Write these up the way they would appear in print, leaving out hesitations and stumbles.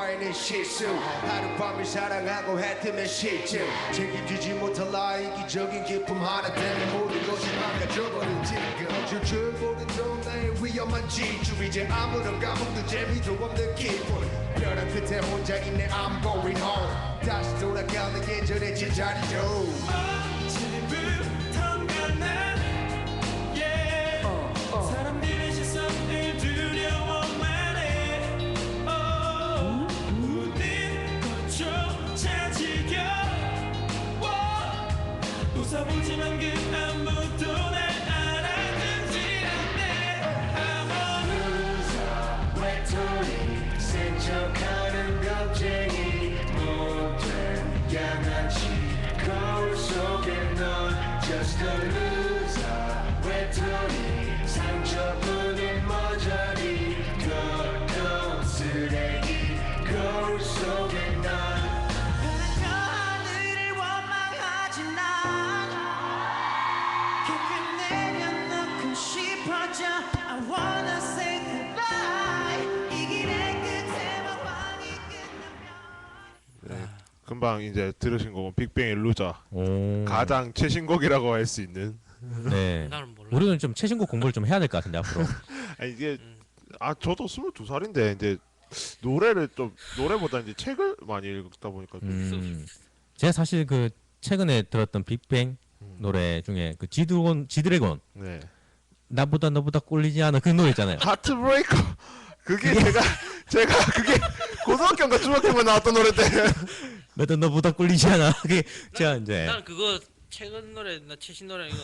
쌓이는 실수 하룻밤을 사랑하고 했으면 실증 책임지지 못할 나의 이기적인 기쁨 하나 때문에 모든 것이 망가져버린 지금 줄줄 보는 넌 나의 위험한 지주 이제 아무런 감흥도 재미도 없는 기분 벼랑 끝에 혼자 있네 I'm going home 다시 돌아가는 예전의 제자리로 사람들의 시선을 두려워만 해 모든 것조차 지겨워 웃어보지만 그 아무도 날 알아주지 않네 I'm a loser 외톨이 센 척하는 겁쟁이 못된 양아치 거울 속에 넌 just a loser 외톨이 상처뿐인 머저리 더러운 쓰레기 거울 속에 넌 하늘을 원망하진 않아 깊이 내려놓고 싶어져 I wanna say goodbye 이 길의 끝에 방황이 끝나면 금방 이제 들으신 곡은 빅뱅의 루저 오. 가장 최신곡이라고 할 수 있는 네. 나는 몰라. 우리는 좀 최신곡 공부를 좀 해야 될 것 같은데 앞으로. 아니 이게 저도 22살인데 이제 노래를 좀 노래보다 이제 책을 많이 읽다 보니까 좀 제가 사실 그 최근에 들었던 빅뱅 노래 중에 그 지드래곤 네. 나보다 너보다 꿀리지 않아 그 노래 있잖아요. 하트브레이커 그게 제가 그게 고등학교인가 중학교인가 나왔던 노래인데 나도 너보다 꿀리지 않아. 그게 제가 이제 나는 그거 최근 노래 나 최신 노래 이거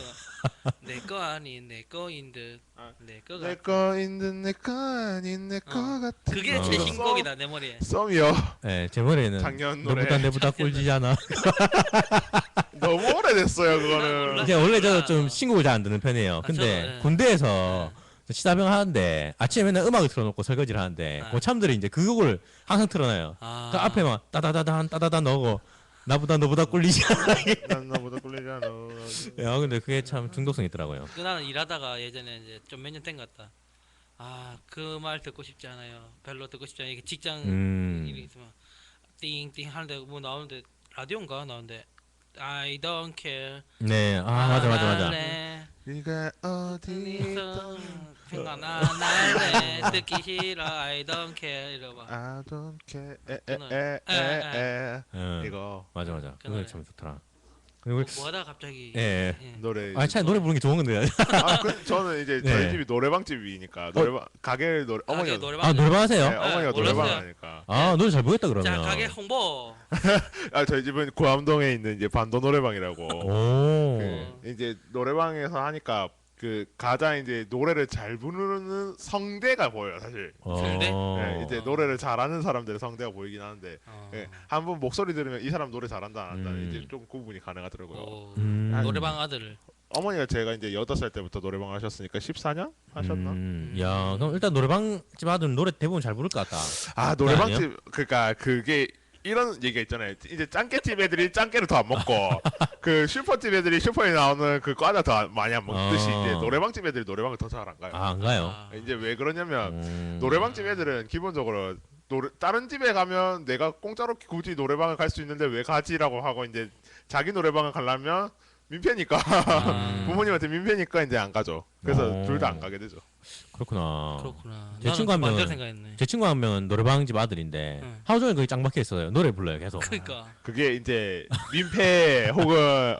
내 거 아닌 내 거인 듯내 거가 내 거인 듯내거 아닌 내 거 같은 그게 최신곡이다 내 머리에. 썸이요. 네, 제 머리에는 작년 노래. 너보다 내보다 꿀리지 않아. 너무 오래됐어요 그거는. 몰라. 이제 원래 저도 좀 신곡을 잘 안 듣는 편이에요. 근데 저도, 예. 군대에서 시사병 하는데 아침에 맨날 음악을 틀어놓고 설거지를 하는데 고참들이 이제 그 곡을 항상 틀어놔요. 아. 그 앞에 막 따다다다 넣고 나보다 너보다 꿀리지 않아. 난 너보다 꿀리지 않아. 야, 근데 그게 참 중독성 있더라고요. 그 나는 일하다가 예전에 이제 좀 몇 년 된 것 같다. 아 그 말 듣고 싶지 않아요. 별로 듣고 싶지 않아요. 이게 직장 일이 있으면 띵띵 하는데 뭐 나오는데 라디오인가 나오는데 I don't care. 네, 아 맞아. 네. 네가 어디 있어 생각 안 할래 듣기 싫어 I don't care 이러고 막 I don't care 에. 이거 맞아. 그 그 노래. 노래 참 좋더라. 그리고 뭐 하다가 갑자기 예. 노래. 아, 차라리 노래 부르는 게 좋은 건데. 저는 이제 네. 저희 집이 노래방집이니까 노래방 가게 노래 가게 어머니가 노래방 아, 노래방 하세요? 네, 어머니가 몰랐어요. 노래방 하니까. 아, 노래 잘 부르겠다 그러면. 자 가게 홍보 저희 집은 구암동에 있는 이제 반도 노래방이라고. 오. 이제 노래방에서 하니까 그 가장 이제 노래를 잘 부르는 성대가 보여요 사실. 성대? 네, 이제 노래를 잘하는 사람들의 성대가 보이긴 하는데 한번 목소리 들으면 이 사람 노래 잘한다 안 한다 이제 좀 구분이 가능하더라고요. 노래방 아들을 어머니가 제가 이제 8살 때부터 노래방 하셨으니까 14년 하셨나? 야, 그럼 일단 노래방집 아들은 노래 대부분 잘 부를 것 같다. 아 노래방집 그러니까 그게 이런 얘기가 있잖아요. 이제 짱깨집 애들이 짱깨를 더 안 먹고 그 슈퍼집 애들이 슈퍼에 나오는 그 과자 더 많이 안 먹듯이 이제 노래방집 애들이 노래방을 더 잘 안 가요. 아, 안 가요. 이제 왜 그러냐면 노래방집 애들은 기본적으로 다른 집에 가면 내가 공짜로 굳이 노래방을 갈 수 있는데 왜 가지라고 하고 이제 자기 노래방을 가려면 민폐니까 부모님한테 민폐니까 이제 안 가죠. 그래서 둘 다 안 가게 되죠. 그렇구나. 제 나는 친구 한 반대로 명은 생각했네. 제 친구 한 명은 노래방집 아들인데 하루 종일 거기 짱 박혀 있어요. 노래 불러요 계속. 그러니까 그게 이제 민폐 혹은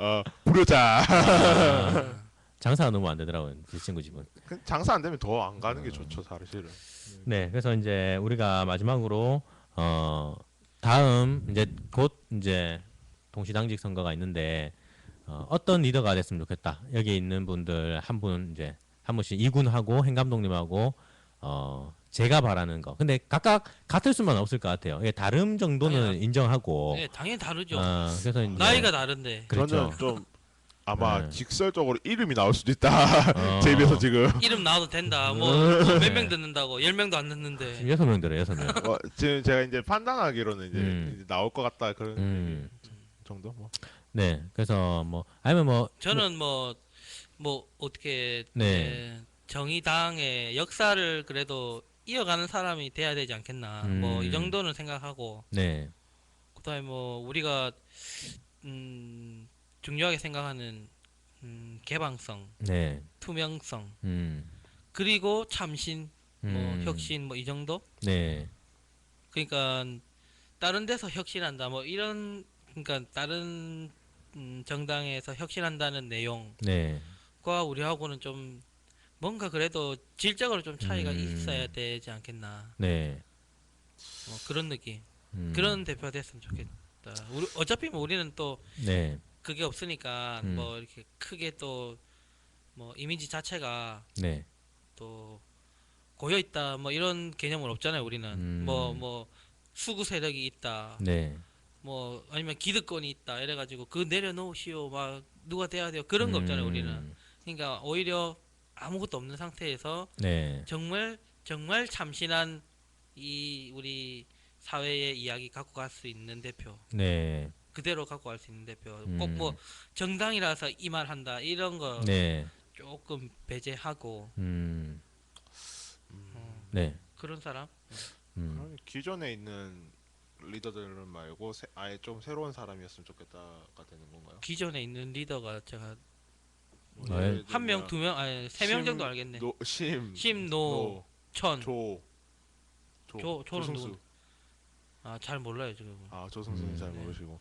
불효자. 장사가 너무 안 되더라고요. 제 친구 집은. 장사 안 되면 더 안 가는 게 좋죠 사실은. 네, 그래서 이제 우리가 마지막으로 다음 이제 곧 이제 동시당직 선거가 있는데 어떤 리더가 됐으면 좋겠다. 여기 있는 분들 한 분 이제 한 분씩 이군하고 행 감독님하고 제가 바라는 거. 근데 각각 같을 수만 없을 것 같아요. 예, 다름 정도는 당연히. 인정하고. 네, 당연히 다르죠. 그래서 이제 나이가 다른데 그렇죠. 저는 좀 아마 네. 직설적으로 이름이 나올 수도 있다. 제 입에서 지금. 이름 나와도 된다. 뭐 몇 명 듣는다고 10명도 안 듣는데. 지금 6명 들어요, 6명. 지금 제가 이제 판단하기로는 이제 나올 것 같다 그런 정도 뭐. 네, 그래서 뭐 아니면 뭐 저는 뭐 어떻게 네. 정의당의 역사를 그래도 이어가는 사람이 돼야 되지 않겠나. 뭐 이 정도는 생각하고 네. 그다음에 뭐 우리가 중요하게 생각하는 개방성, 네. 투명성, 음. 그리고 참신, 뭐 혁신 뭐 이 정도? 네. 그러니까 다른 데서 혁신한다 뭐 이런 그러니까 다른 정당에서 혁신한다는 내용과 네. 우리하고는 좀 뭔가 그래도 질적으로 좀 차이가 음. 있어야 되지 않겠나. 네. 그런 느낌. 음. 그런 대표가 됐으면 좋겠다. 우리 어차피 뭐 우리는 또 네. 그게 없으니까 뭐 이렇게 크게 또 뭐 이미지 자체가 네. 또 고여 있다 뭐 이런 개념은 없잖아요. 우리는 뭐 수구 세력이 있다. 네. 뭐 아니면 기득권이 있다 이래가지고 그 내려놓으시오 막 누가 돼야 돼요 그런 거 없잖아요. 우리는. 그러니까 오히려 아무것도 없는 상태에서 네. 정말 정말 참신한 이 우리 사회의 이야기 갖고 갈 수 있는 대표, 네. 그대로 갖고 갈 수 있는 대표. 꼭 뭐 정당이라서 이 말 한다 이런 거 네. 조금 배제하고 네. 그런 사람. 그럼 기존에 있는 리더들은 말고 아예 좀 새로운 사람이었으면 좋겠다가 되는 건가요? 기존에 있는 리더가 제가 뭐 네. 예를 한 명, 들면 두 명, 아니 세 명 정도 알겠네. 심노, 천, 조는 조승수. 누구? 잘 몰라요 지금. 조승수는 잘 네. 모르시고.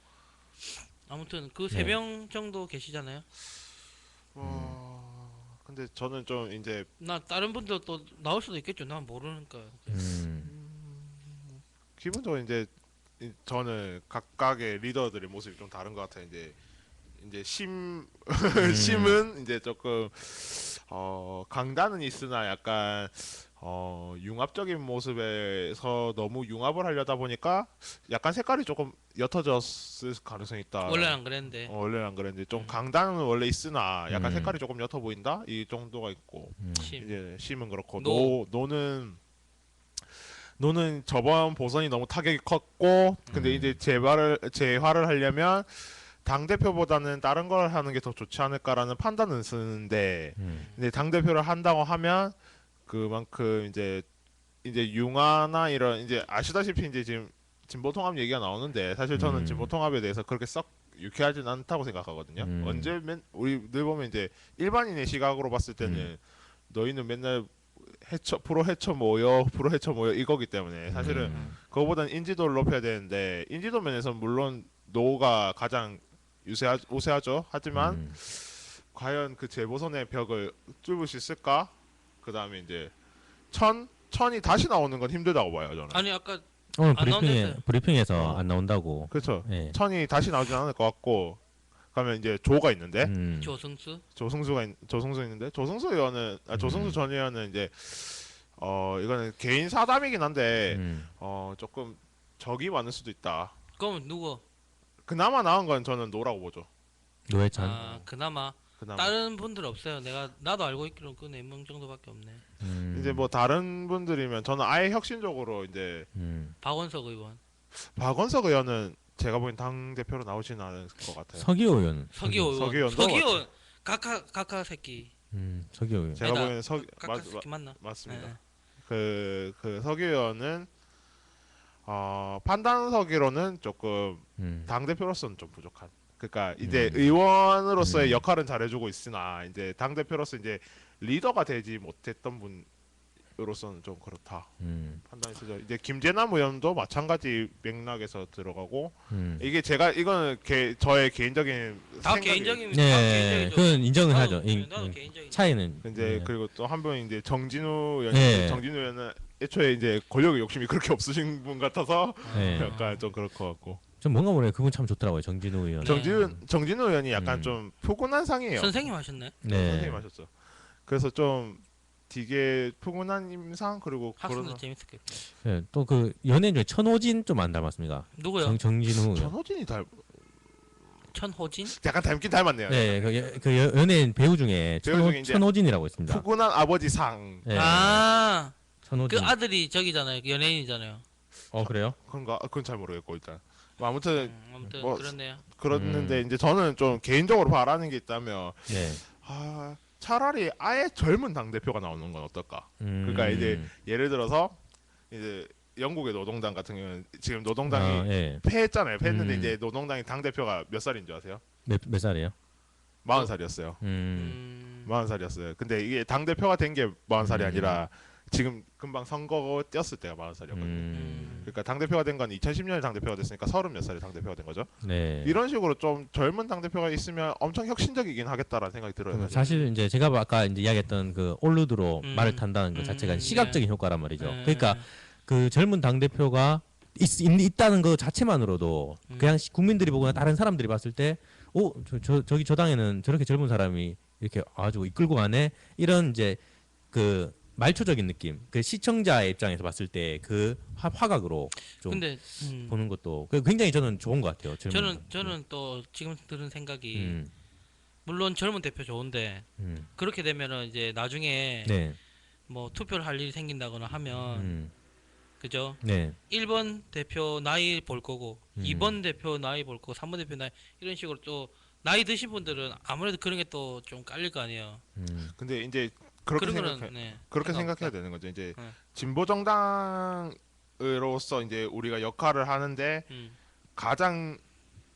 아무튼 그 세 명 정도 계시잖아요. 근데 저는 좀 이제 나 다른 분들 또 나올 수도 있겠죠. 난 모르니까. 기본적으로 이제 저는 각각의 리더들의 모습이 좀 다른 것 같아요. 이제 심은 이제 조금 강단은 있으나 약간 융합적인 모습에서 너무 융합을 하려다 보니까 약간 색깔이 조금 옅어졌을 가능성이 있다. 원래는 안 그랬는데. 원래는 안 그랬는데 좀 강단은 원래 있으나 약간 색깔이 조금 옅어 보인다 이 정도가 있고 심. 이제 심은 그렇고 노. 노는 저번 보선이 너무 타격이 컸고 근데 이제 재화를 하려면 당 대표보다는 다른 걸 하는 게 더 좋지 않을까라는 판단은 쓰는데 근데 당 대표를 한다고 하면 그만큼 이제 융화나 이런 이제 아시다시피 이제 지금 진보통합 얘기가 나오는데 사실 저는 진보통합에 대해서 그렇게 썩 유쾌하진 않다고 생각하거든요. 우리 늘 보면 이제 일반인의 시각으로 봤을 때는 너희는 맨날 프로 해쳐 모여 이거기 때문에 사실은 그거보다는 인지도를 높여야 되는데 인지도 면에서 물론 노가 가장 우세하죠. 하지만 과연 그 재보선의 벽을 뚫을 수 있을까? 그 다음에 이제 천이 다시 나오는 건 힘들다고 봐요 저는. 아니 아까 오늘 안 나온댔어요. 브리핑에서 안 나온다고. 그렇죠. 네. 천이 다시 나오진 않을 것 같고 그러면 이제 조가 있는데 조승수. 조승수 있는데 조승수 의원은 조승수 전 의원은 이제 이거는 개인 사담이긴 한데 조금 적이 많을 수도 있다. 그럼 누구? 그나마 나은 건 저는 노라고 보죠. 노회찬. 그나마. 다른 분들 없어요. 나도 알고 있기로는 그 4명 정도밖에 없네. 이제 뭐 다른 분들이면 저는 아예 혁신적으로 이제 박원석 의원. 박원석 의원은 제가 보기엔 당 대표로 나오지는 않을 것 같아요. 서기호 의원. 서기호 의원. 서기호도 서기호 각하 새끼. 서기호 의원. 제가 아니다. 보기엔 각하 새끼 맞나? 맞습니다. 네. 그 서기호 의원은 판단서기로는 조금 당 대표로서는 좀 부족한. 그러니까 이제 의원으로서의 역할은 잘해주고 있으나 이제 당 대표로서 이제 리더가 되지 못했던 분으로서는 좀 그렇다 판단이 쓰죠. 이제 김재남 의원도 마찬가지 맥락에서 들어가고 이게 이거는 저의 개인적인 다 생각이에요. 개인적인. 네, 그건 인정을 하죠. 나도 개인적인. 차이는. 이제 그리고 또 한 분 이제 정진우 의원, 네. 정진우 의원은 애초에 이제 권력의 욕심이 그렇게 없으신 분 같아서 네. 약간 좀 그럴 것 같고. 전 뭔가 모르게 그분 참 좋더라고요. 정진우 의원. 정진우 의원이 약간 좀 포근한 상이에요. 선생님 하셨네. 네. 선생님 하셨죠. 그래서 좀 되게 포근한 임상 그리고 학생도 그런 재밌었겠고. 네, 또 그 연예인 중에 천호진 좀 안 닮았습니까? 누구요? 정진우 의원. 전호진이 천호진? 약간 닮긴 닮았네요. 네, 그 연예인 배우 중에 이제 천호진이라고 있습니다. 포근한 아버지 상 네. 천호진. 그 아들이 저기잖아요. 그 연예인이잖아요. 그래요? 그런가? 그건 잘 모르겠고 일단 뭐 아무튼 아무튼 뭐 그렇네요. 그렇는데 이제 저는 좀 개인적으로 바라는 게 있다면 네. 차라리 아예 젊은 당 대표가 나오는 건 어떨까? 그러니까 이제 예를 들어서 이제 영국의 노동당 같은 경우는 지금 노동당이 예. 패했잖아요. 패했는데 이제 노동당이 당 대표가 몇 살인 줄 아세요? 몇 살이에요? 40살이었어요. 40살이었어요. 근데 이게 당 대표가 된 게 40살이 아니라 지금 금방 선거 뛰었을 때가 40살이었거든요. 그러니까 당 대표가 된 건 2010년에 당 대표가 됐으니까 30몇 살에 당 대표가 된 거죠. 네. 이런 식으로 좀 젊은 당 대표가 있으면 엄청 혁신적이긴 하겠다라는 생각이 들어요. 사실 이제 제가 아까 이제 이야기했던 그 올루드로 말을 탄다는 것 자체가 시각적인 효과란 말이죠. 그러니까 그 젊은 당 대표가 있다는 것 자체만으로도 그냥 국민들이 보거나 다른 사람들이 봤을 때, 저기 저 당에는 저렇게 젊은 사람이 이렇게 아주 이끌고 가네, 이런 이제 그 말초적인 느낌, 그 시청자의 입장에서 봤을 때 그 화각으로 좀 근데 보는 것도 굉장히 저는 좋은 것 같아요. 저는 또 지금 들은 생각이 물론 젊은 대표 좋은데 그렇게 되면은 이제 나중에 네. 뭐 투표를 할 일이 생긴다거나 하면 그죠? 네. 1번 대표 나이 볼 거고 2번 대표 나이 볼 거고 3번 대표 나이 이런 식으로 또 나이 드신 분들은 아무래도 그런 게 또 좀 깔릴 거 아니에요. 근데 이제 그렇게 그런 생각해, 거는 네, 그렇게 생각 생각해야 되는 거죠. 이제 진보 정당으로서 이제 우리가 역할을 하는데 가장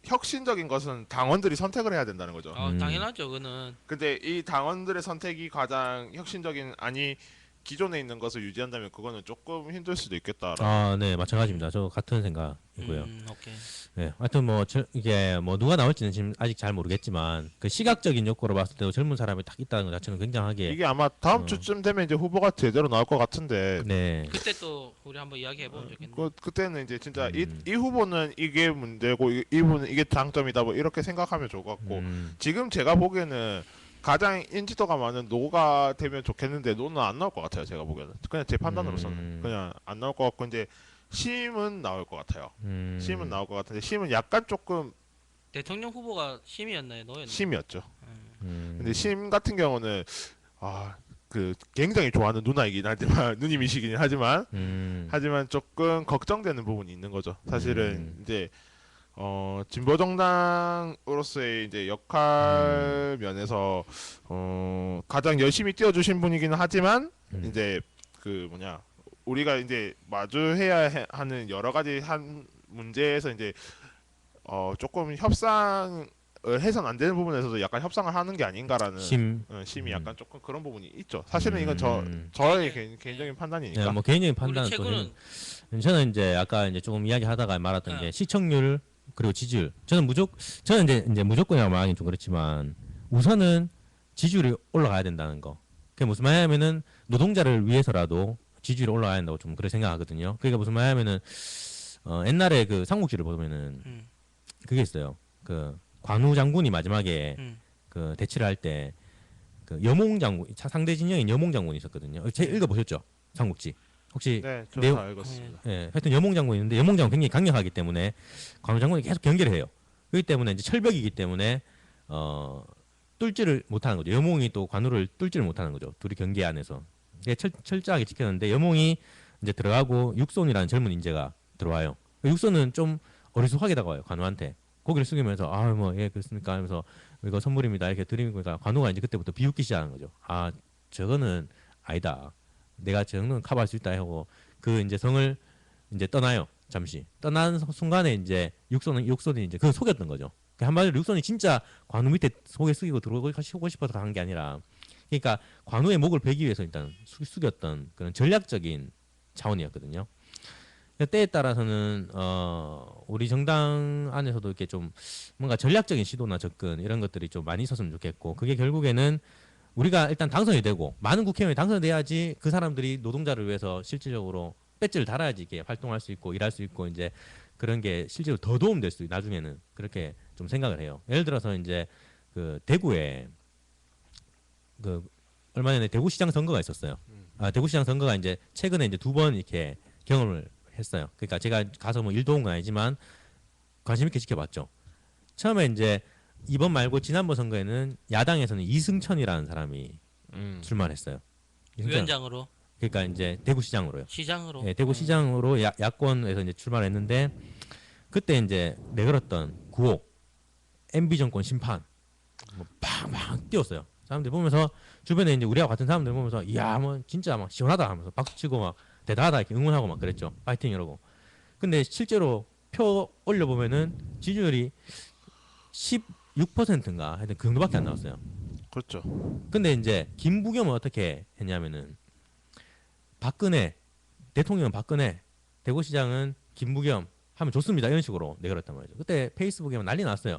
혁신적인 것은 당원들이 선택을 해야 된다는 거죠. 당연하죠, 그거는. 근데 이 당원들의 선택이 가장 혁신적인, 아니 기존에 있는 것을 유지한다면 그거는 조금 힘들 수도 있겠다. 네, 마찬가지입니다. 저 같은 생각이고요. 오케이. 네, 하여튼 뭐 이게 뭐 누가 나올지는 지금 아직 잘 모르겠지만 그 시각적인 욕구로 봤을 때도 젊은 사람이 딱 있다는 것 자체는 굉장하게 이게 아마 다음 주쯤 되면 이제 후보가 제대로 나올 것 같은데. 네. 그때 또 우리 한번 이야기해 보면 좋겠네. 그때는 이제 진짜 이 후보는 이게 문제고 이 후보는 이게 장점이다 뭐 이렇게 생각하면 좋을 것 같고, 지금 제가 보기에는 가장 인지도가 많은 노가 되면 좋겠는데 노는 안 나올 것 같아요. 제가 보기에는 그냥 제 판단으로서는 그냥 안 나올 것 같고, 이제 심은 나올 것 같아요. 심은 나올 것 같은데 심은 약간 조금 대통령 후보가 심이었나요, 노였나요? 심이었죠. 근데 심 같은 경우는 그 굉장히 좋아하는 누나이긴 하지만 누님이시긴 하지만 조금 걱정되는 부분이 있는 거죠. 사실은 이제 진보 정당으로서의 이제 역할 면에서 가장 열심히 뛰어주신 분이기는 하지만 이제 그 뭐냐, 우리가 이제 마주해야 하는 여러 가지 문제에서 이제 조금 협상을 해선 안 되는 부분에서도 약간 협상을 하는 게 아닌가라는 심이 약간 조금 그런 부분이 있죠. 사실은 이건 저의 개인적인 판단이니까. 네, 뭐 개인적인 우리 판단은 최고는 저는 이제 아까 이제 조금 이야기하다가 말았던 게 시청률 그리고 지지율. 저는 이제 무조건이라고 말하긴 좀 그렇지만 우선은 지지율이 올라가야 된다는 거. 그게 무슨 말이냐면은 노동자를 위해서라도 지지율이 올라가야 된다고 좀 그렇게 생각하거든요. 그러니까 무슨 말이냐면은 옛날에 그 삼국지를 보면은 그게 있어요. 그 관우 장군이 마지막에 그 대치를 할 때 그 여몽 장군, 상대 진영인 여몽 장군이 있었거든요. 제 읽어보셨죠? 삼국지. 혹시 네, 저도 다 읽었습니다. 예, 하여튼 여몽 장군이 있는데 여몽 장군 굉장히 강력하기 때문에 관우 장군이 계속 경계를 해요. 그렇기 때문에 이제 철벽이기 때문에 뚫지를 못하는 거죠. 여몽이 또 관우를 뚫지를 못하는 거죠. 둘이 경계 안에서. 철저하게 지켰는데 여몽이 이제 들어가고 육손이라는 젊은 인재가 들어와요. 육손은 좀 어리숙하게 다가와요, 관우한테. 고개를 숙이면서 예 그렇습니까 하면서 이거 선물입니다 이렇게 드리니까 관우가 이제 그때부터 비웃기 시작하는 거죠. 저거는 아니다. 내가 저는 커버할 수 있다 하고 그 이제 성을 이제 떠나요. 잠시 떠나는 순간에 이제 육손이 이제 그걸 속였던 거죠. 한마디로 육손이 진짜 관우 밑에 고개 숙이고 들어오고 싶어서 간 게 아니라, 그러니까 관우의 목을 베기 위해서 일단 숙였던 그런 전략적인 차원이었거든요. 때에 따라서는 우리 정당 안에서도 이렇게 좀 뭔가 전략적인 시도나 접근 이런 것들이 좀 많이 있었으면 좋겠고, 그게 결국에는 우리가 일단 당선이 되고 많은 국회의원이 당선돼야지 그 사람들이 노동자를 위해서 실질적으로 배지를 달아야지 이게 활동할 수 있고 일할 수 있고 이제 그런 게 실제로 더 도움될 수 있고 나중에는 그렇게 좀 생각을 해요. 예를 들어서 이제 그 대구에 그 얼마 전에 대구시장 선거가 있었어요. 대구시장 선거가 이제 최근에 이제 2번 이렇게 경험을 했어요. 그러니까 제가 가서 뭐 일 도운 건 아니지만 관심 있게 지켜봤죠. 처음에 이제 이번 말고 지난번 선거에는 야당에서는 이승천이라는 사람이 출마했어요. 위원장으로. 그러니까 이제 대구시장으로요. 시장으로. 네, 대구시장으로 야권에서 이제 출마를 했는데 그때 이제 내걸었던 구호 MB 정권 심판 뭐 팡팡 띄웠어요. 사람들 보면서 주변에 이제 우리와 같은 사람들 보면서 이야 뭐 진짜 막 시원하다 하면서 박수치고 막 대단하다 이렇게 응원하고 막 그랬죠. 파이팅 이러고. 근데 실제로 표 올려보면은 지지율이 16%인가 하여튼 그 정도밖에 안 나왔어요. 그렇죠. 근데 이제 김부겸은 어떻게 했냐면은 박근혜 대통령 박근혜 대구시장은 김부겸 하면 좋습니다 이런 식으로 내걸었단 말이죠. 그때 페이스북에 난리 났어요.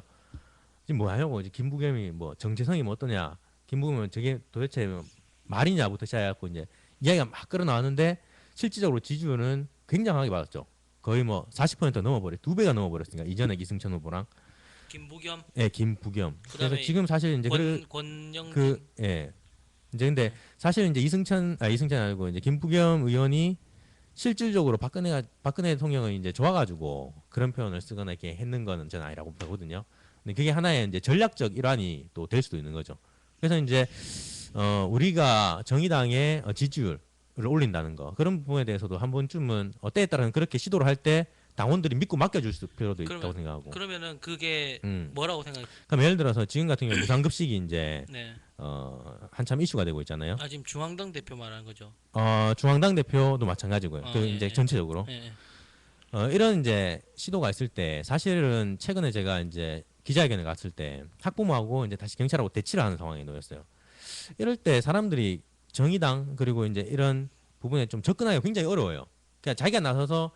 지금 뭐 하냐고 이제 김부겸이 뭐 정체성이 뭐 어떠냐 김부겸은 저게 도대체 뭐 말이냐부터 시작해갖고 이제 이야기가 막 끌어 나왔는데 실질적으로 지지율은 굉장하게 받았죠. 거의 뭐 40% 넘어버려 2배가 넘어버렸으니까 이전에 이승천 후보랑 김부겸 예 김부겸. 그래서 그다음에 지금 사실 이제 권영진 예 이제 근데 사실 이제 이승천 아니고 이제 김부겸 의원이 실질적으로 박근혜 대통령을 이제 좋아가지고 그런 표현을 쓰거나 이렇게 했는 거는 저는 아니라고 보거든요. 근데 그게 하나의 이제 전략적 일환이 또 될 수도 있는 거죠. 그래서 이제 우리가 정의당의 지지율을 올린다는 거 그런 부분에 대해서도 한 번쯤은 때에 따라서는 그렇게 시도를 할 때 당원들이 믿고 맡겨줄 필요도 있다고 생각하고. 그러면은 그게 뭐라고 생각해? 그럼 예를 들어서 지금 같은 경우 무상급식이 이제 네. 한참 이슈가 되고 있잖아요. 아 지금 중앙당 대표 말하는 거죠. 중앙당 대표도 마찬가지고요. 그 예, 이제 예. 전체적으로 예, 이런 이제 시도가 있을 때 사실은 최근에 제가 이제 기자회견에 갔을 때 학부모하고 이제 다시 경찰하고 대치를 하는 상황에 놓였어요. 이럴 때 사람들이 정의당 그리고 이제 이런 부분에 좀 접근하기가 굉장히 어려워요. 그냥 자기가 나서서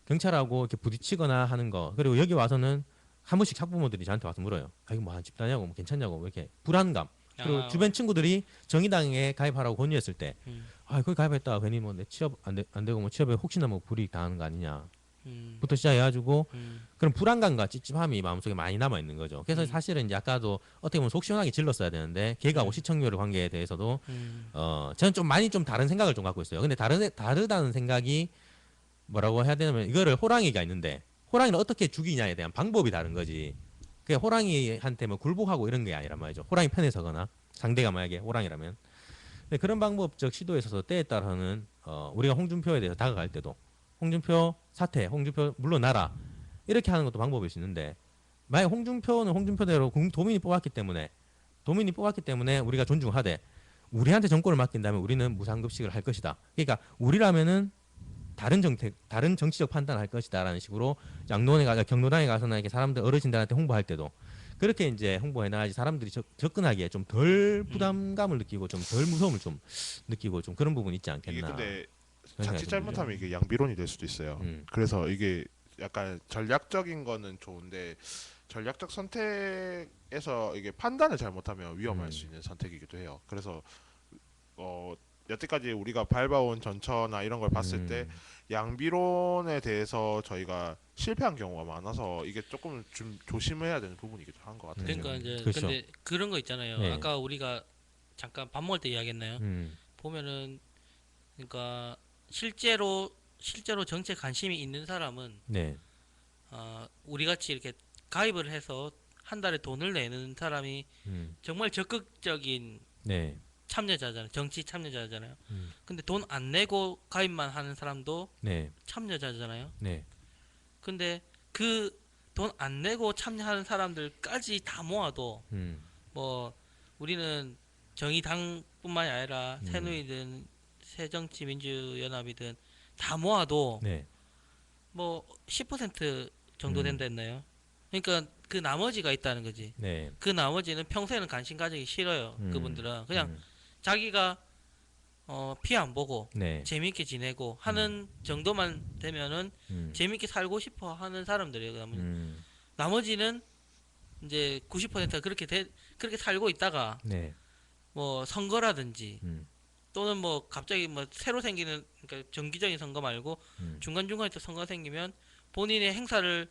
경찰하고 이렇게 부딪히거나 하는 거 그리고 여기 와서는 한 번씩 학부모들이 저한테 와서 물어요. 아 이거 뭐 집단이냐고 뭐 괜찮냐고 뭐 이렇게 불안감 그리고 아, 주변 친구들이 정의당에 가입하라고 권유했을 때 음. 아, 거기 가입했다. 괜히 뭐 내 취업 안 되고 뭐 취업에 혹시나 뭐 불이익 당하는 거 아니냐. 음, 부터 시작해가지고 음, 그런 불안감과 찝찝함이 마음속에 많이 남아 있는 거죠. 그래서 사실은 이제 아까도 어떻게 보면 속 시원하게 질렀어야 되는데 개가하고 시청률 관계에 대해서도 저는 좀 많이 좀 다른 생각을 좀 갖고 있어요. 근데 다르다는 생각이 뭐라고 해야 되냐면 이거를 호랑이가 있는데 호랑이를 어떻게 죽이냐에 대한 방법이 다른 거지. 그 호랑이한테 뭐 굴복하고 이런 게 아니란 말이죠. 호랑이 편에 서거나 상대가 만약에 호랑이라면. 근데 그런 방법적 시도에 있어서 때에 따라서는 우리가 홍준표에 대해서 다가갈 때도 홍준표 사퇴, 홍준표 물러나라 이렇게 하는 것도 방법일 수 있는데 만약 홍준표는 홍준표대로 도민이 뽑았기 때문에 우리가 존중하되 우리한테 정권을 맡긴다면 우리는 무상급식을 할 것이다. 그러니까 우리라면은 다른 정치적 판단을 할 것이다라는 식으로 경로당에 가서나 이렇게 사람들 어르신들한테 홍보할 때도 그렇게 이제 홍보해 나가지 사람들이 접근하기에 좀 덜 부담감을 느끼고 좀 덜 무서움을 좀 느끼고 좀 그런 부분이 있지 이게 않겠나. 근데 그런 생각이 자칫 좀 잘못하면 이게 양비론이 될 수도 있어요. 그래서 이게 약간 전략적인 거는 좋은데 전략적 선택에서 이게 판단을 잘못하면 위험할 수 있는 선택이기도 해요. 그래서 여태까지 우리가 밟아온 전처나 이런 걸 봤을 때 양비론에 대해서 저희가 실패한 경우가 많아서 이게 조금 좀 조심해야 되는 부분이기도 한 것 같아요. 그러니까 이제 그렇죠. 근데 그런 거 있잖아요. 네. 아까 우리가 잠깐 밥 먹을 때 이야기했나요? 음, 보면은 그러니까 실제로 정치에 관심이 있는 사람은 네, 우리 같이 이렇게 가입을 해서 한 달에 돈을 내는 사람이 정말 적극적인 네, 참여자잖아요. 정치 참여자잖아요. 근데 돈 안 내고 가입만 하는 사람도 네, 참여자잖아요. 네, 근데 그 돈 안 내고 참여하는 사람들까지 다 모아도 뭐 우리는 정의당뿐만이 아니라 새누리든 새정치민주연합이든 다 모아도 네, 뭐 10% 정도 된다 했나요? 그러니까 그 나머지가 있다는 거지. 네, 그 나머지는 평소에는 관심 가지기 싫어요. 그분들은 그냥 자기가 피 안 보고 네, 재미있게 지내고 하는 정도만 되면은 재미있게 살고 싶어 하는 사람들이에요. 나머지는 이제 90%가 그렇게 살고 있다가 네, 뭐 선거라든지 음. 또는 뭐 갑자기 뭐 새로 생기는 그러니까 정기적인 선거 말고 중간중간에 또 선거가 생기면 본인의 행사를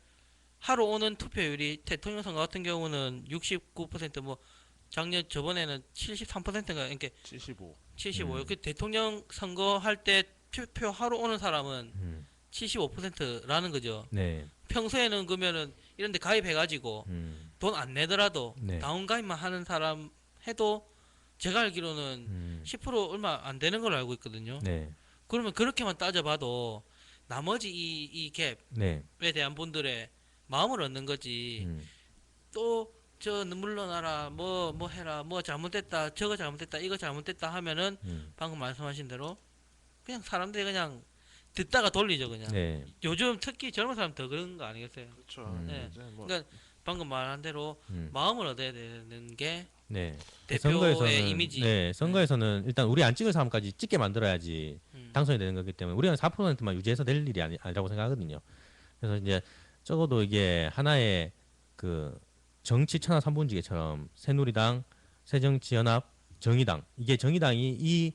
하러 오는 투표율이 대통령 선거 같은 경우는 69%뭐 작년 저번에는 73%인가 그러니까 75요. 그 대통령 선거 할 때 투표하러 오는 사람은 75%라는 거죠. 네, 평소에는 그러면은 이런 데 가입해가지고 돈 안 내더라도 네. 다운 가입만 하는 사람 해도 제가 알기로는 10% 얼마 안 되는 걸로 알고 있거든요. 네, 그러면 그렇게만 따져봐도 나머지 이 갭에 네, 대한 분들의 마음을 얻는 거지. 음. 또 저 물러나라 뭐 해라 뭐 잘못됐다 저거 잘못됐다 이거 잘못됐다 하면은 방금 말씀하신 대로 그냥 사람들이 그냥 듣다가 돌리죠 그냥. 네. 요즘 특히 젊은 사람 더 그런 거 아니겠어요? 그렇죠. 네. 이제 뭐 그러니까 방금 말한 대로 음. 마음을 얻어야 되는 게 네. 대표의 이미지. 네, 선거에서는 일단 우리 안 찍을 사람까지 찍게 만들어야지 당선이 되는 거기 때문에 우리는 4%만 유지해서 될 일이 아니라고 생각하거든요. 그래서 이제 적어도 이게 하나의 그 정치 천하 삼분지계처럼 새누리당, 새정치연합, 정의당 이게 정의당이 이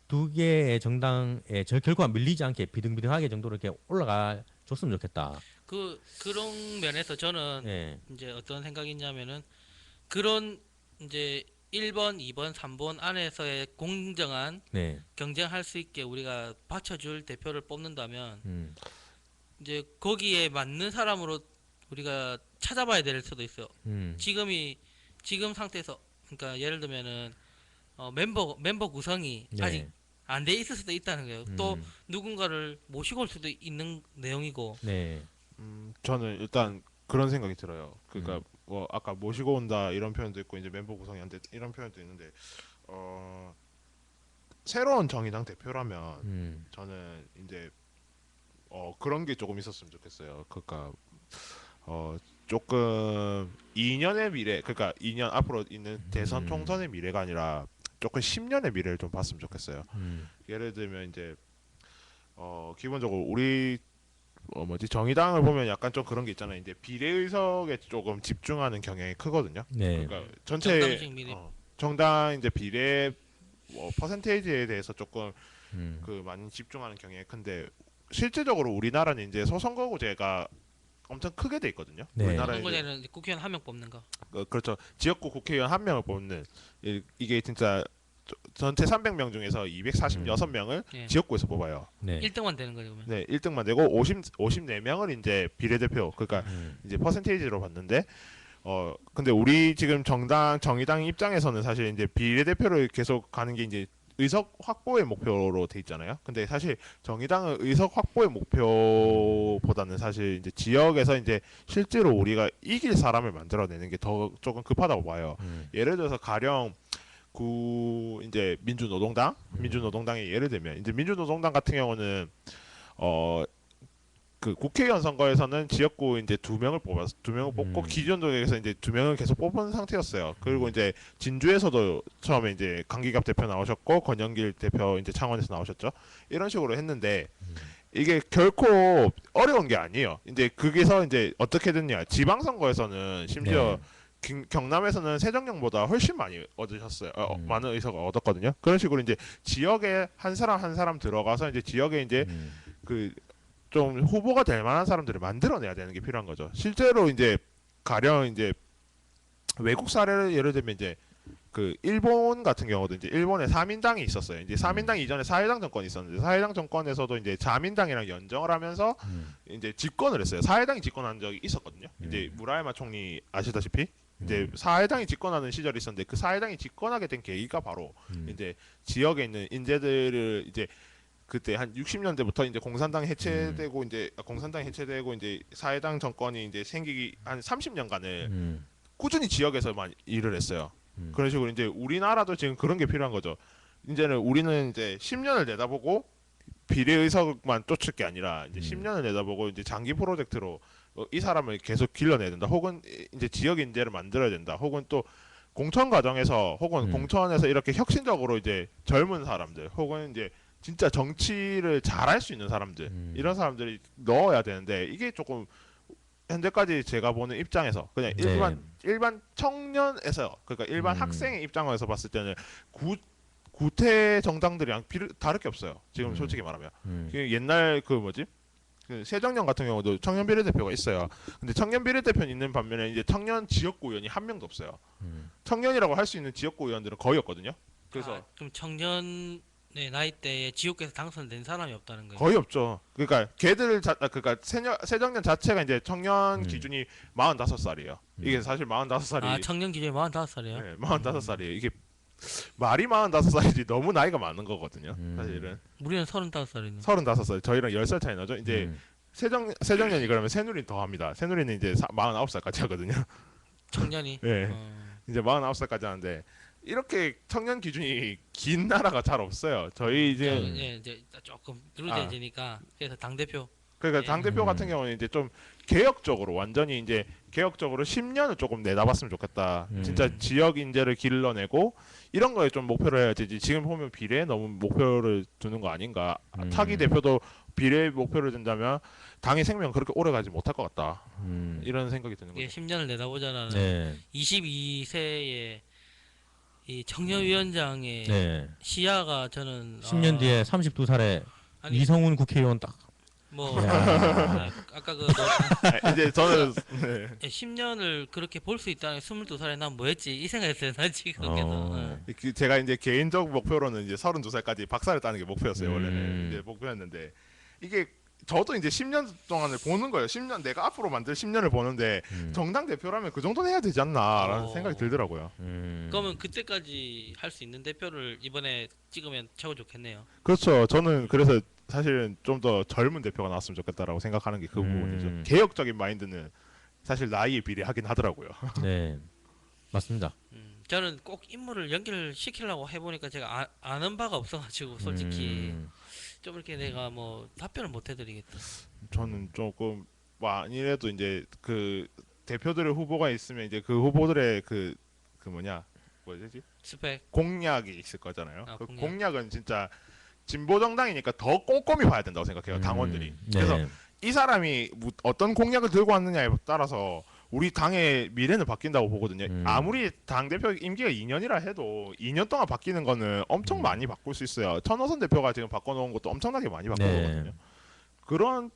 두 개의 정당에 결코 밀리지 않게 비등비등하게 정도로 이렇게 올라가 줬으면 좋겠다. 그런 면에서 저는 네. 이제 어떤 생각이 있냐면은 그런 이제 1번, 2번, 3번 안에서의 공정한 네. 경쟁할 수 있게 우리가 받쳐줄 대표를 뽑는다면 음. 이제 거기에 맞는 사람으로 우리가 찾아봐야 될 수도 있어요. 음. 지금 상태에서 그러니까 예를 들면은 멤버 구성이 네. 아직 안 돼 있을 수도 있다는 거예요. 또 음. 누군가를 모시고 올 수도 있는 내용이고. 네. 저는 일단 그런 생각이 들어요. 그러니까 뭐 아까 모시고 온다 이런 표현도 있고 이제 멤버 구성이 안 돼 이런 표현도 있는데 새로운 정의당 대표라면 저는 이제 그런 게 조금 있었으면 좋겠어요. 그러니까 조금 2년의 미래, 그러니까 2년 앞으로 있는 대선 총선의 미래가 아니라 조금 10년의 미래를 좀 봤으면 좋겠어요. 예를 들면 이제 기본적으로 우리 정의당을 보면 약간 좀 그런 게 있잖아요. 이제 비례의석에 조금 집중하는 경향이 크거든요. 네. 그러니까 전체 정당식 미래. 정당 이제 비례 퍼센테이지에 대해서 조금 음. 그 많이 집중하는 경향이 큰데 실질적으로 우리나라는 이제 소선거구제가 엄청 크게 돼 있거든요. 네. 우리나라에 이제 선거제는 국회의원 한 명 뽑는 거. 그렇죠. 지역구 국회의원 한 명을 뽑는 이게 진짜 전체 300명 중에서 246명을 예. 지역구에서 뽑아요. 네. 1등만 되는 거죠, 그러면. 네, 1등만 되고 54명을 이제 비례대표, 그러니까 이제 퍼센테이지로 봤는데 근데 우리 지금 정의당 입장에서는 사실 이제 비례대표를 계속 가는 게 이제 의석 확보의 목표로 돼 있잖아요. 근데 사실 정의당은 의석 확보의 목표보다는 사실 이제 지역에서 이제 실제로 우리가 이길 사람을 만들어내는 게 더 조금 급하다고 봐요. 예를 들어서 가령 이제 민주노동당의 예를 들면 이제 민주노동당 같은 경우는 그 국회의원 선거에서는 지역구 이제 2명을 뽑고 기존적에서 이제 2명을 계속 뽑은 상태였어요. 그리고 이제 진주에서도 처음에 이제 강기갑 대표 나오셨고 권영길 대표 이제 창원에서 나오셨죠. 이런 식으로 했는데 이게 결코 어려운 게 아니에요. 이제 거기서 이제 어떻게 됐냐? 지방선거에서는 심지어 경남에서는 새정령보다 훨씬 많이 얻으셨어요. 많은 의석을 얻었거든요. 그런 식으로 이제 지역에 한 사람 들어가서 이제 지역에 이제 그 좀 후보가 될 만한 사람들을 만들어내야 되는 게 필요한 거죠. 실제로 이제 가령 이제 외국 사례를 예를 들면 이제 그 일본 같은 경우도 이제 일본에 3인당이 있었어요. 이제 3인당 이전에 사회당 정권이 있었는데 사회당 정권에서도 이제 자민당이랑 연정을 하면서 이제 집권을 했어요. 사회당이 집권한 적이 있었거든요. 이제 무라야마 총리 아시다시피 이제 사회당이 집권하는 시절이 있었는데 그 사회당이 집권하게 된 계기가 바로 이제 지역에 있는 인재들을 이제 그때 한 60년대부터 이제 공산당이 해체되고 이제 사회당 정권이 이제 생기기 한 30년간을 꾸준히 지역에서만 일을 했어요. 그런 식으로 이제 우리나라도 지금 그런 게 필요한 거죠. 이제는 우리는 이제 10년을 내다보고 비례 의석만 쫓을 게 아니라 이제 10년을 내다보고 이제 장기 프로젝트로 이 사람을 계속 길러내야 된다. 혹은 이제 지역 인재를 만들어야 된다. 혹은 또 공천 과정에서 혹은 공천에서 이렇게 혁신적으로 이제 젊은 사람들 혹은 이제 진짜 정치를 잘할 수 있는 사람들 이런 사람들이 넣어야 되는데 이게 조금 현재까지 제가 보는 입장에서 그냥 일반 청년에서 그러니까 일반 학생의 입장에서 봤을 때는 구태 정당들이랑 다를 게 없어요. 지금 솔직히 말하면 옛날 그 새정년 같은 경우도 청년 비례대표가 있어요. 근데 청년 비례대표는 있는 반면에 이제 청년 지역구 의원이 한 명도 없어요. 청년이라고 할 수 있는 지역구 의원들은 거의 없거든요. 그래서 그럼 청년의 나이대에 지역구에서 당선된 사람이 없다는 거예요. 거의 없죠. 그러니까 그러니까 새정년 자체가 이제 청년 기준이 45살이에요. 이게 사실 45살이 청년 기준이 45살이에요? 네, 45살이에요. 이게 말이 45살이지 너무 나이가 많은 거거든요. 사실은. 우리는 35살이네. 35살. 저희랑 10살 차이 나죠. 이제 새정년이 그러면 새누리는 더 합니다. 새누리는 이제 49살까지 하거든요. 청년이. 네. 어. 이제 49살까지 하는데 이렇게 청년 기준이 긴 나라가 잘 없어요. 저희 이제 예, 이제 조금 누르해지니까 그래서 당 대표. 그러니까 예. 당 대표 같은 경우는 이제 좀 개혁적으로 완전히 이제 개혁적으로 10년을 조금 내다봤으면 좋겠다. 진짜 지역 인재를 길러내고 이런 거에 좀 목표를 해야지. 지금 보면 비례에 너무 목표를 두는 거 아닌가. 차기 대표도 비례 목표를 둔다면 당의 생명 그렇게 오래 가지 못할 것 같다. 이런 생각이 드는 이게 거죠. 10년을 내다보자는 네. 22세의 이 청년위원장의 네. 시야가 저는 10년 뒤에 32살에 아니, 이성훈 국회의원 딱. 뭐 야. 아까 그 이제 저는 네. 10년을 그렇게 볼 수 있다는 22살에 난 뭐했지 이 생각했어요. 난 지금 어. 그래서 제가 이제 개인적 목표로는 이제 32살까지 박사를 따는 게 목표였어요. 원래는 음. 이제 목표였는데 이게 저도 이제 10년 동안을 보는 거예요. 10년 내가 앞으로 만들 10년을 보는데 정당 대표라면 그 정도는 해야 되지 않나라는 어. 생각이 들더라고요. 그러면 그때까지 할 수 있는 대표를 이번에 찍으면 최고 좋겠네요. 그렇죠. 저는 그래서 사실은 좀 더 젊은 대표가 나왔으면 좋겠다라고 생각하는 게 그 부분이죠. 개혁적인 마인드는 사실 나이에 비례하긴 하더라고요. 네. 맞습니다. 저는 꼭 인물을 연결시키려고 해보니까 제가 아는 바가 없어가지고 솔직히 좀 이렇게 내가 뭐 답변을 못 해드리겠다. 저는 조금 아니래도 이제 그 대표들의 후보가 있으면 이제 그 후보들의 그 뭐지 스펙. 공약이 있을 거잖아요. 아, 그 공약. 공약은 진짜 진보 정당이니까 더 꼼꼼히 봐야 된다고 생각해요. 당원들이. 네. 그래서 이 사람이 어떤 공약을 들고 왔느냐에 따라서 우리 당의 미래는 바뀐다고 보거든요. 아무리 당 대표 임기가 2년이라 해도 2년 동안 바뀌는 거는 엄청 많이 바꿀 수 있어요. 천호선 대표가 지금 바꿔놓은 것도 엄청나게 많이 바꾸거든요. 네. 그런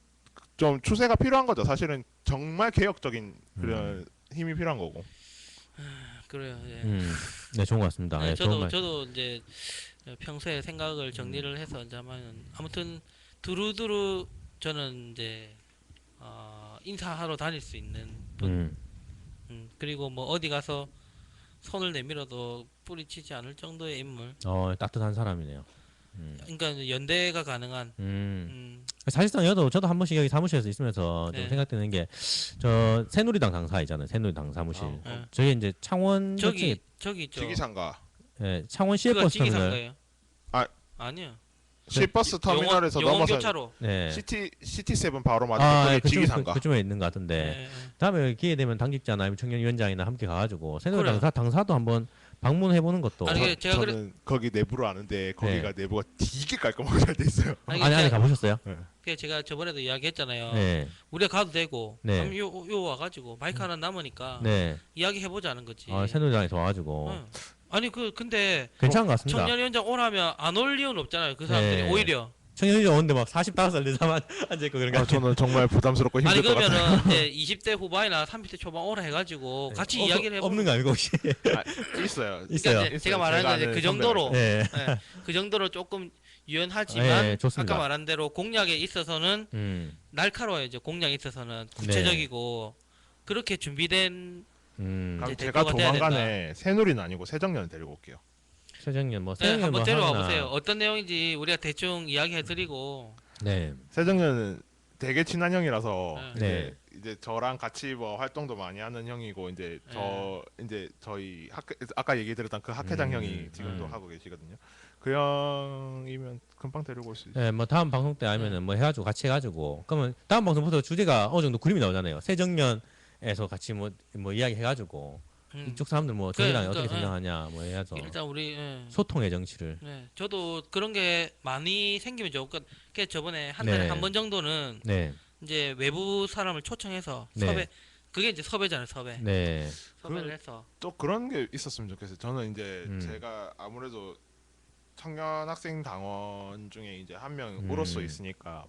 좀 추세가 필요한 거죠. 사실은 정말 개혁적인 그런 힘이 필요한 거고. 그래요. 예. 네, 좋은 것 같습니다. 네, 네, 좋은 말. 저도 이제 평소에 생각을 정리를 해서 이제 하면 아무튼 두루두루 저는 이제 인사하러 다닐 수 있는 분. 그리고 뭐 어디 가서 손을 내밀어도 뿌리치지 않을 정도의 인물. 따뜻한 사람이네요. 그러니까 이제 연대가 가능한. 사실상 저도 한 번씩 여기 사무실에서 있으면서 좀 네. 생각되는 게 저 새누리당 당사 있잖아요. 새누리당 사무실. 네. 저게 이제 창원 저기 저쪽에, 있죠. 지기상가. 예, 창원 그거 시외버스 지기산 터미널. 거예요? 아. 아니요. 시버스 터미널에서 영원 넘어서 교차로. 네. 시티7 바로 맞은 예, 그게 지기상가. 그쪽에 있는 것 같은데 네. 다음에 기회 되면 당직자나 아니면 청년위원장이나 함께 가가지고 새누리당 그래요. 당사도 한번 방문해 보는 것도. 아니, 이게 제가 저는 거기 내부를 아는데 거기가 내부가 되게 깔끔하게 잘 돼 있어요. 아니, 안에 제가- 가보셨어요? 그게 제가 저번에도 이야기했잖아요. 네. 우리가 가도 되고 네. 그럼 요 와가지고 마이크 하나 남으니까 네. 이야기 해보자는 거지. 새누리당에서 와가지고 응. 아니 근데 괜찮은 것 같습니다. 청년위원장 오라면 안 올 이유는 없잖아요. 그 사람들이 네. 오히려. 청년위원장 오는데 막 45살 여자만 앉아있고 그런 거. 저는 정말 부담스럽고 힘들 아니 것 같아요. 그러면은 이제 20대 후반이나 30대 초반 오라 해가지고 같이 이야기를 해보는. 없는 거 아니고 혹시? 있어요. 있어요. 그러니까 이제 제가 말하는 건 이제 그 아는 정도로 네. 네, 그 정도로 조금 유연하지만 네, 좋습니다. 아까 말한 대로 공약에 있어서는 음. 날카로워요. 이제 공약에 있어서는 구체적이고 그렇게 준비된 그럼 이제 제가 대표가 돼야 조만간에 새누리는 아니고 새정년을 데리고 올게요. 최정년 뭐 네, 새정년 한번 뭐 데려와 하나. 보세요. 어떤 내용인지 우리가 대충 이야기해드리고. 네. 새정년은 되게 친한 형이라서 네. 이제 저랑 같이 뭐 활동도 많이 하는 형이고 이제 이제 저희 학교 아까 얘기 드렸던 그 학회장 형이 지금도 하고 계시거든요. 그 형이면 금방 데리고 올 수 있어요. 네, 뭐 다음 방송 때 아니면은 뭐 해가지고 같이 해가지고 그러면 다음 방송부터 주제가 어느 정도 그림이 나오잖아요. 새정년에서 같이 뭐 이야기 해가지고 이쪽 사람들 뭐 정의당이 어떻게 그러니까, 생각하냐 뭐 해서 일단 우리 소통의 정치를. 네, 저도 그런 게 많이 생기면 좋을 것. 그 저번에 한 달에 네. 한 번 정도는 네. 이제 외부 사람을 초청해서 네. 섭외. 그게 이제 섭외잖아요, 섭외. 네. 섭외를 해서. 또 그런 게 있었으면 좋겠어요. 저는 이제 음. 제가 아무래도 청년 학생 당원 중에 이제 한 명으로서 있으니까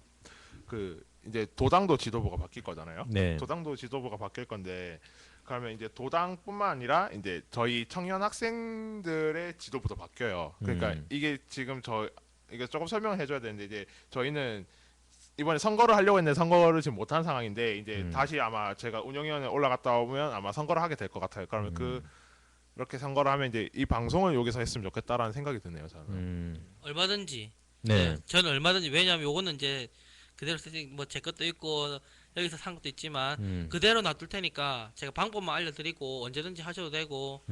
그 이제 도당도 지도부가 바뀔 거잖아요. 네. 도당도 지도부가 바뀔 건데 그러면 이제 도당뿐만 아니라 이제 저희 청년 학생들의 지도부도 바뀌어요. 그러니까 이게 지금 이게 조금 설명을 해줘야 되는데 이제 저희는 이번에 선거를 하려고 했는데 선거를 지금 못한 상황인데 이제 다시 아마 제가 운영위원회 올라갔다 오면 아마 선거를 하게 될 것 같아요. 그러면 그렇게 선거를 하면 이제 이 방송을 여기서 했으면 좋겠다라는 생각이 드네요. 저는. 얼마든지. 네. 저는 얼마든지 왜냐하면 요거는 이제 그대로 쓰지 뭐 제 것도 있고 여기서 산 것도 있지만 음. 그대로 놔둘 테니까 제가 방법만 알려드리고 언제든지 하셔도 되고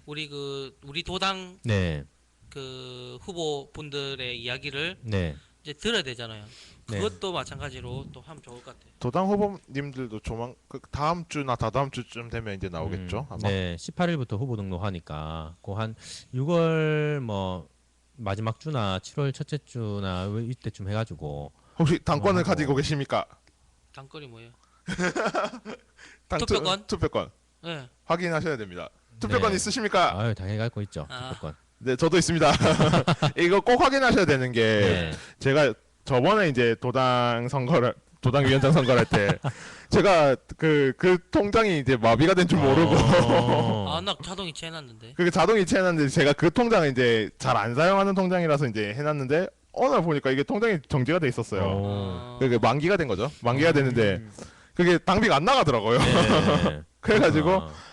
우리 도당 네. 그 후보분들의 이야기를 네. 이제 들어야 되잖아요. 네. 그것도 마찬가지로 또 하면 좋을 것 같아요. 도당 후보님들도 그 다음 주나 다다음 주쯤 되면 이제 나오겠죠. 아마. 네, 18일부터 후보 등록하니까 그 한 6월 뭐 마지막 주나 7월 첫째 주나 이때쯤 해가지고 혹시 당권을 하고. 가지고 계십니까? 당권이 뭐예요? 당 투표권? 투표권 네. 확인하셔야 됩니다. 투표권 네. 있으십니까? 아유 당연히 갖고 있죠. 아. 투표권. 네, 저도 있습니다. 이거 꼭 확인하셔야 되는 게 네. 제가 저번에 이제 도당위원장 선거를 할 때 제가 그 통장이 이제 마비가 된 줄 모르고 아, 나 자동이체 해놨는데. 그게 자동 이체해놨는데 제가 그 통장을 이제 잘 안 사용하는 통장이라서 이제 해놨는데 어느 날 보니까 이게 통장이 정지가 돼 있었어요. 어. 그게 만기가 된 거죠. 만기가 됐는데 그게 당비가 안 나가더라고요. 네. 그래가지고 그렇구나.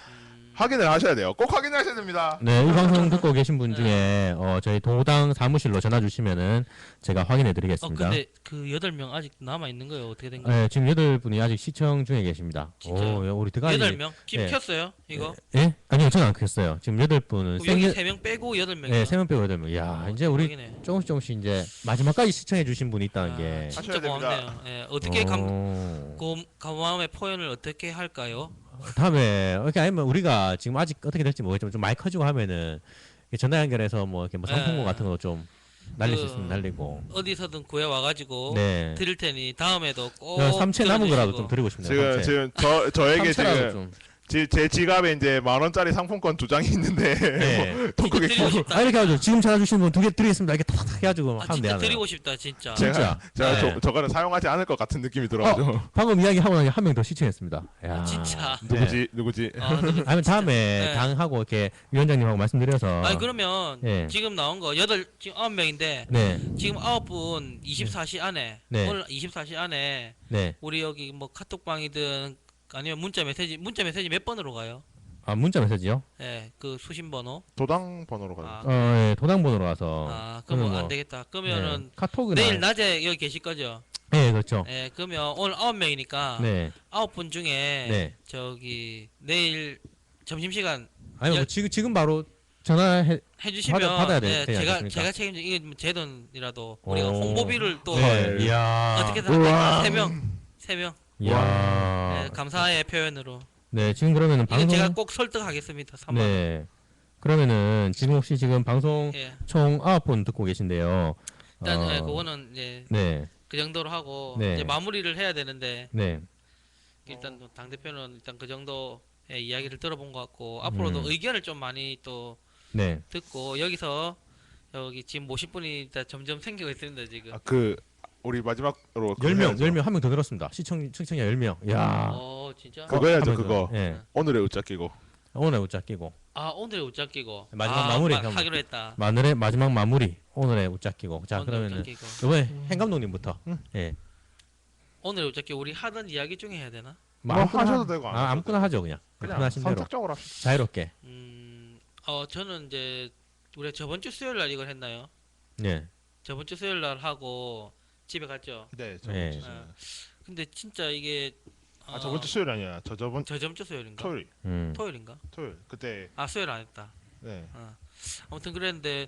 확인을 하셔야 돼요. 꼭 확인하셔야 됩니다. 네, 이 방송 듣고 계신 분 중에 저희 도당 사무실로 전화 주시면은 제가 확인해 드리겠습니다. 근데 그 8명 아직 남아 있는 거예요? 어떻게 된 거예요? 네, 지금 8분이 아직 시청 중에 계십니다. 진짜요? 오, 우리 드가리 8명? 김 네. 켰어요? 이거? 예? 아니요, 저는 안 켰어요. 지금 8분은 여기 3명 빼고 8명이요? 네, 3명 빼고 8명. 야, 이제 우리 대박이네. 조금씩 이제 마지막까지 시청해 주신 분이 있다는 게 진짜 하셔야 됩니다. 고맙네요. 예, 어떻게 고마움의 표현을 어떻게 할까요? 다음에 이렇게 아니면 우리가 지금 아직 어떻게 될지 모르겠지만 좀 많이 커지고 하면은 이렇게 전화 연결해서 뭐 이렇게 뭐 상품권 네. 같은 거 좀 날릴 수 그 있으면 날리고. 어디서든 구해 와가지고 네. 드릴 테니 다음에도 꼭 삼채 남은 거라도 들어주시고. 좀 드리고 싶네요. 지금 저에게 삼채라도 지금 좀. 제 지갑에 이제 10,000원짜리 상품권 2장이 있는데 네. 더 크게 드리고 싶다. 아 이렇게 해가지고 지금 전화 주신 분 2개 드리겠습니다. 이렇게 탁탁 해가지고 아, 하면 진짜 돼요. 드리고 싶다 진짜. 제가 네. 저거를 사용하지 않을 것 같은 느낌이 들어가지고 방금 이야기 하고 나니 한 명 더 시청했습니다. 야. 진짜. 네. 누구지? 아니면 다음에 네. 당하고 이렇게 위원장님하고 말씀드려서. 아니 그러면 네. 지금 나온 거 지금 9명인데 네, 지금 9분 24시 안에 네. 오늘 24시 안에 네. 우리 여기 뭐 카톡방이든 아니면 문자 메시지 몇 번으로 가요? 아 문자 메시지요? 예, 그 수신 번호. 도당 번호로 가요. 아, 예, 도당번호로 가서. 아, 그러면 그러면 안 되겠다. 그러면은 네. 카톡이나. 내일 낮에 여기 계실 거죠? 네, 그렇죠. 예, 그러면 오늘 9명이니까 네, 9분 중에 네. 저기 내일 점심시간 아니 뭐 열- 지금 바로 전화해. 해주시면 받아야 되지 예, 않겠습니까? 제가 책임져 이게 뭐 제 돈이라도 우리가 오. 홍보비를 또 네. 이야. 어떻게든 우와. 3명 이야. 예, 감사의 표현으로 네, 지금 그러면은 이거 방송. 제가 꼭 설득하겠습니다. 3만 원. 네. 그러면은 지금 혹시 지금 방송 예. 총 9분 듣고 계신데요. 일단 예, 그거는 이제 네, 그 정도로 하고 네. 이제 마무리를 해야 되는데 네, 일단 당 대표는 일단 그 정도의 이야기를 들어본 것 같고 앞으로도 의견을 좀 많이 또 네. 듣고 여기서 여기 지금 모실 분이 일단 점점 생기고 있습니다 지금. 그 우리 마지막으로 10명, 10명 한 명 더 들었습니다. 시청자 10명. 야. 진짜? 그거 해야죠, 하면서, 그거. 예. 오늘의 웃자 끼고. 오늘의 웃자 끼고. 아 오늘 웃자 끼고 마지막 마무리 한번. 하기로 했다. 마늘의 마지막 마무리. 오늘의 웃자 끼고. 자, 오늘 그러면은 웃자 끼고. 이번에 행 감독님부터. 예. 오늘 웃자 끼고 우리 하던 이야기 중에 해야 되나? 뭐 하셔도 되고 안 하셔도 아무거나 하죠, 그냥. 편하신 대로. 선택적으로 합시다. 자유롭게. 저는 이제 우리가 저번 주 수요일 날 이걸 했나요? 예. 저번 주 수요일 날 하고 집에 갔죠. 네, 네. 저번 주. 아, 근데 진짜 이게 저번 주 수요일 아니야. 저번 저번 주 수요일인가? 토요일. 토요일인가? 토요일. 그때 아 수요일 안 했다. 네. 아무튼 그랬는데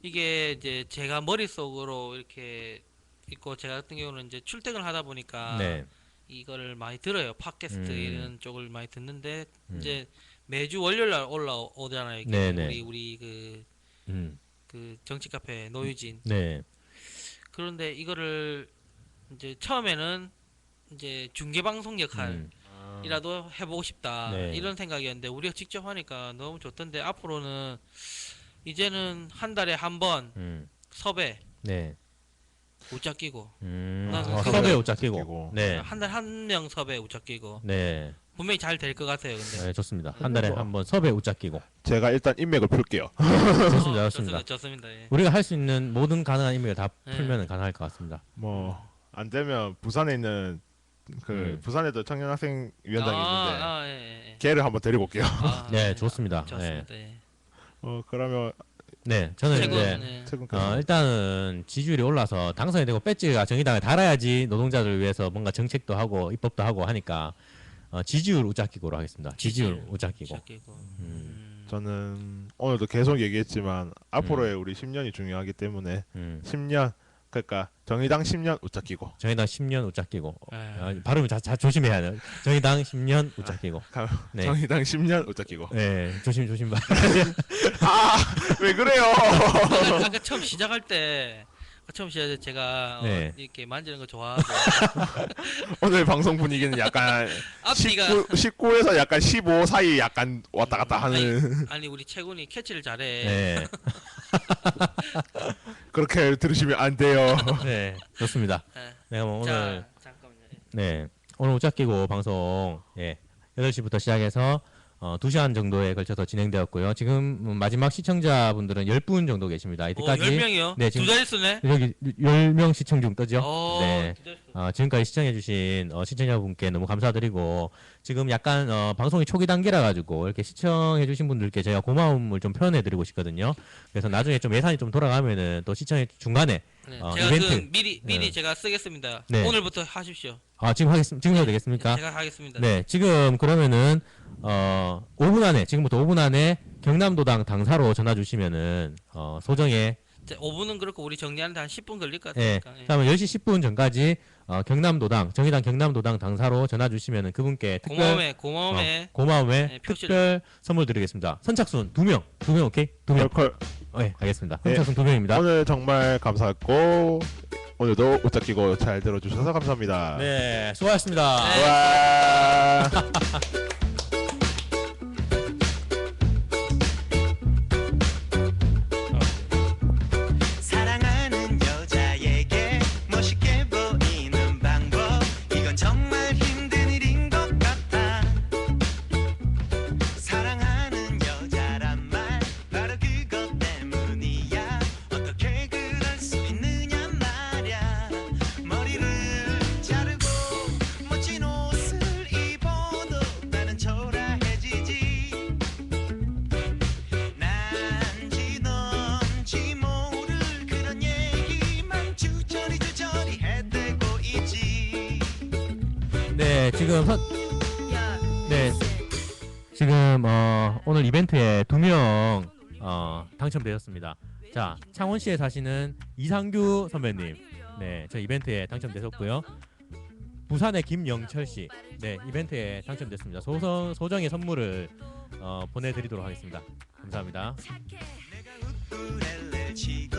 이게 이제 제가 머릿속으로 이렇게 있고 제가 같은 경우는 이제 출퇴근을 하다 보니까 네. 이거를 많이 들어요. 팟캐스트 음. 이런 쪽을 많이 듣는데 이제 매주 월요일 날 올라오잖아요. 이게 네네. 우리 그 음. 정치 카페 노유진. 네. 그런데 이거를 이제 처음에는 이제 중계 방송 역할이라도 해보고 싶다 네. 이런 생각이었는데 우리가 직접 하니까 너무 좋던데 앞으로는 이제는 한 달에 한 번 섭외 네. 웃자 끼고 아, 섭외 웃자 끼고. 끼고. 네. 한 달 한 명 섭외 웃자 끼고 네. 분명히 잘 될 것 같아요. 근데 네, 좋습니다. 한 달에 한 번 섭외 웃자 끼고. 제가 일단 인맥을 풀게요. 좋습니다. 좋습니다. 좋습니다. 예. 우리가 할 수 있는 모든 가능한 인맥을 다 네. 풀면 가능할 것 같습니다. 뭐 안 되면 부산에 있는 부산에도 청년 학생 위원장이 있는데 예. 걔를 한번 데리고 올게요. 아, 네, 좋습니다. 좋습니다. 예. 그러면 네, 저는 최고. 이제 네. 최근까지. 일단은 지지율이 올라서 당선이 되고 배지가 정의당에 달아야지 노동자들을 위해서 뭔가 정책도 하고 입법도 하고 하니까 지지율 우짜기고로 하겠습니다. 지지율 우짜기고. 시작이고. 저는 오늘도 계속 얘기했지만 앞으로의 우리 10년이 중요하기 때문에 10년 그러니까 정의당 10년 웃자끼고 정의당 10년 우짜기고. 네. 발음 자 조심해야 돼요. 정의당 10년 우짜기고. 네. 정의당 10년 웃자끼고. 네, 조심 봐. 왜 그래요? 아까 처음 시작할 때 제가 네. 이렇게 만지는 거 좋아하고 오늘 방송 분위기는 약간 앞뒤가 19에서 약간 15 사이 약간 왔다 갔다 하는 아니 우리 채군이 캐치를 잘해. 네. 그렇게 들으시면 안 돼요. 네, 좋습니다. 네. 내가 뭐 오늘 자 잠깐만요. 네, 오늘 우짜끼고 방송 8시부터 시작해서 2시간 정도에 걸쳐서 진행되었고요. 지금 마지막 시청자분들은 10분 정도 계십니다. 이때까지 10명이요? 네, 두 지금 자릿수네. 여기 10명 시청 중 뜨죠? 오, 네. 두 자릿수. 지금까지 시청해주신 시청자분께 너무 감사드리고 지금 약간 방송이 초기 단계라 가지고 이렇게 시청해주신 분들께 제가 고마움을 좀 표현해드리고 싶거든요. 그래서 나중에 좀 예산이 좀 돌아가면은 또 시청의 중간에 네, 어, 제가 이벤트. 그 미리 네. 제가 쓰겠습니다. 네. 오늘부터 하십시오. 지금 해도 되겠습니까? 제가 하겠습니다. 네, 지금 그러면은 5분 안에 지금부터 5분 안에 경남도당 당사로 전화 주시면은 소정의 5분은 그렇고 우리 정리하는데 한 10분 걸릴 것 예. 같으니까. 예. 그다음에 10시 10분 전까지 경남도당 정의당 경남도당 당사로 전화 주시면은 그분께 특별 고마움에 고마움에 네, 표시를- 특별 선물 드리겠습니다. 선착순 2명 오케이? 2명. 컬. 네, 알겠습니다. 네. 선착순 2명입니다. 오늘 정말 감사했고 오늘도 웃자끼고 잘 들어주셔서 감사합니다. 네, 수고하셨습니다. 와. 사랑하는 여자에게 멋있게 보이는 방법 이건 정말 힘든 일인 것 같아 사랑하는 여자란 말 바로 그것 때문이야 어떻게 그럴 수 있느냐 말야 머리를 자르고 멋진 옷을 입어도 나는 초라해지지 난지 넌지 모를 그런 얘기만 주저리 해대고 있지 네, 지금 네, 지금 오늘 이벤트에 2명 당첨되었습니다. 자, 창원시에 사시는 이상규 선배님, 네, 저 이벤트에 당첨되셨고요. 부산의 김영철 씨, 네, 이벤트에 당첨됐습니다. 소정의 선물을 보내드리도록 하겠습니다. 감사합니다. 우렐레 치고